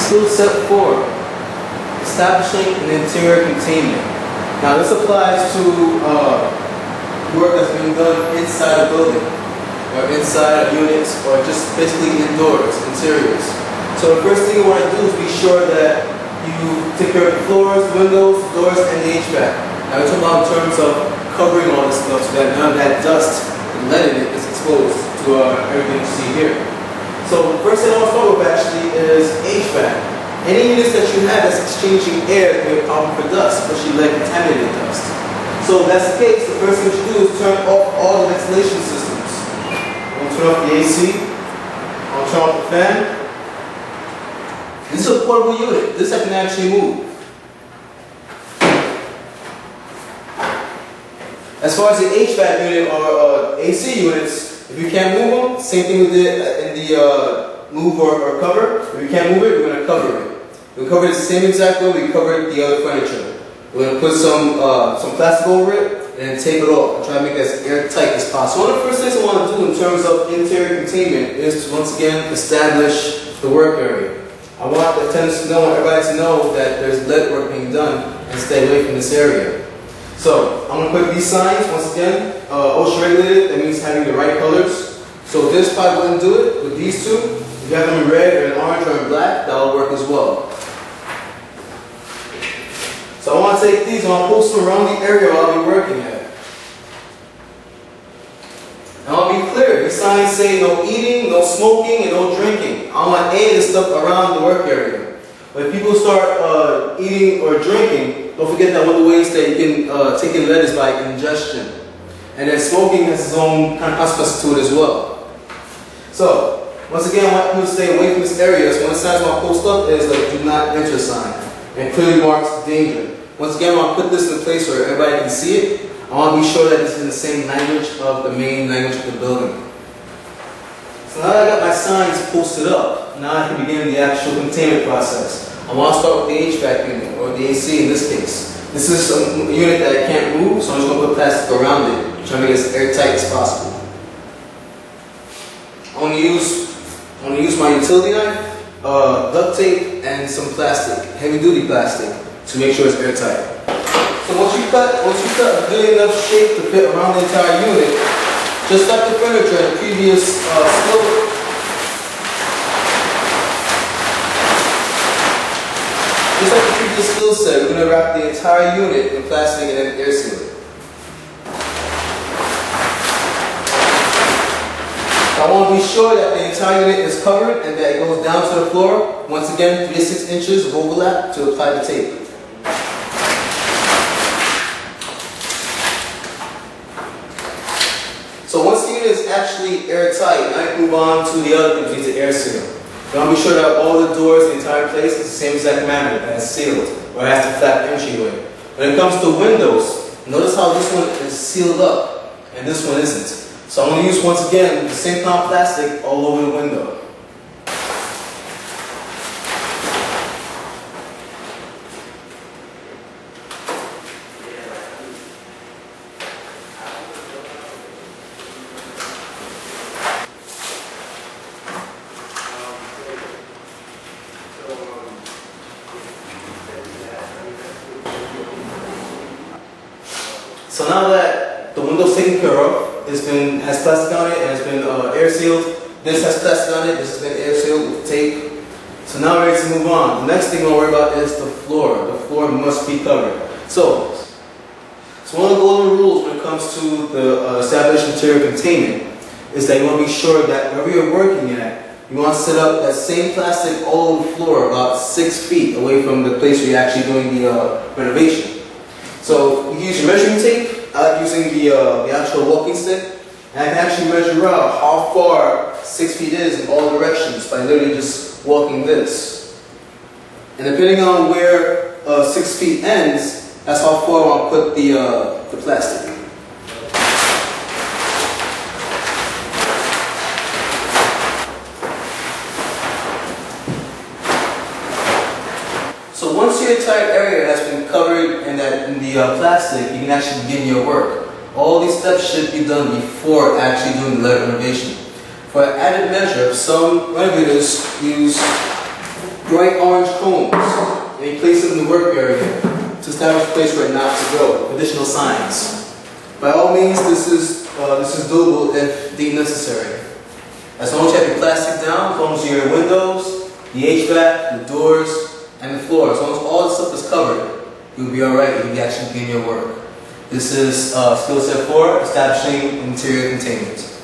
Skill set 4, establishing an interior containment. Now this applies to work that's being done inside a building, or inside units, or just basically indoors, interiors. So the first thing you want to do is be sure that you take care of the floors, windows, doors, and the HVAC. Now we're talking about in terms of covering all this stuff so that none of that dust and lead in it is exposed to everything you see here. So the first thing I want to start with actually is HVAC. Any units that you have that's exchanging air can be a problem for dust, especially lead contaminated dust. So if that's the case, the first thing you should do is turn off all the ventilation systems. I'm going to turn off the AC, I'm going to turn off the fan. This is a portable unit. This I can actually move. As far as the HVAC unit or AC units, if you can't move them, same thing we did in the move or cover. If you can't move it, we're going to cover it. We'll cover it the same exact way we covered the other furniture. We're going to put some plastic over it and then tape it off and try to make it as airtight as possible. One of the first things I want to do in terms of interior containment is to once again establish the work area. I want the tenants to know, everybody to know that there's lead work being done and stay away from this area. So I'm going to put these signs once again, OSHA regulated, that means having the right colors. So this probably wouldn't do it, but these two, if you have them in red or in orange or in black, that will work as well. So I want to take these and I'll post them around the area I'll be working at. And I'll be clear, these signs say no eating, no smoking, and no drinking. I want any of this stuff around the work area. But if people start eating or drinking, don't forget that one of the ways that you can take in lead is by ingestion. And then smoking has its own kind of consequences to it as well. So, once again, I want people to stay away from this area. So one of the signs I want to post up is a do not enter sign. And clearly marks danger. Once again, I want to put this in a place where everybody can see it. I want to be sure that this is in the same language of the main language of the building. So now that I got my signs posted up, now I can begin the actual containment process. I want to start with the HVAC unit, or the AC in this case. This is a unit that I can't move, so I'm just going to put plastic around it, trying to make it as airtight as possible. I'm going to use my utility knife, duct tape, and some plastic, heavy duty plastic, to make sure it's airtight. So once you cut a good enough shape to fit around the entire unit, just like the furniture in the previous skill. Just like the previous skill set, we're going to wrap the entire unit in plastic and then air seal it. I want to be sure that the entire unit is covered and that it goes down to the floor. Once again, 3 to 6 inches of overlap to apply the tape. So once the unit is actually airtight, I can move on to the other things we need to air seal. You want to be sure that all the doors in the entire place is the same exact manner, that it's sealed, or it has the flat entryway. When it comes to windows, notice how this one is sealed up, and this one isn't. So I'm going to use, once again, the same kind of plastic all over the window. So now that the window's taken care of, has plastic on it and it's been air sealed. This has plastic on it, this has been air sealed with tape. So now we're ready to move on. The next thing we'll worry about is the floor. The floor must be covered. So one of the golden rules when it comes to the established interior containment is that you want to be sure that wherever you're working at, you want to set up that same plastic all over the floor about 6 feet away from the place where you're actually doing the renovation. So you can use your measuring tape. I like using the actual walking stick, and I can actually measure out how far 6 feet is in all directions by literally just walking this. And depending on where 6 feet ends, that's how far I want to put the plastic. So once your entire area has been covered in the plastic, you can actually begin your work. All these steps should be done before actually doing the lead renovation. For an added measure, some renovators use bright orange cones, and you place them in the work area to establish a place for it not to go. Additional signs. By all means, this is doable if deemed necessary. As long as you have your plastic down, as long as your windows, the HVAC, the doors, and the floor, as long as all the stuff is covered, you'll be alright. You'll be actually doing your work. This is skill set 4, establishing interior containment.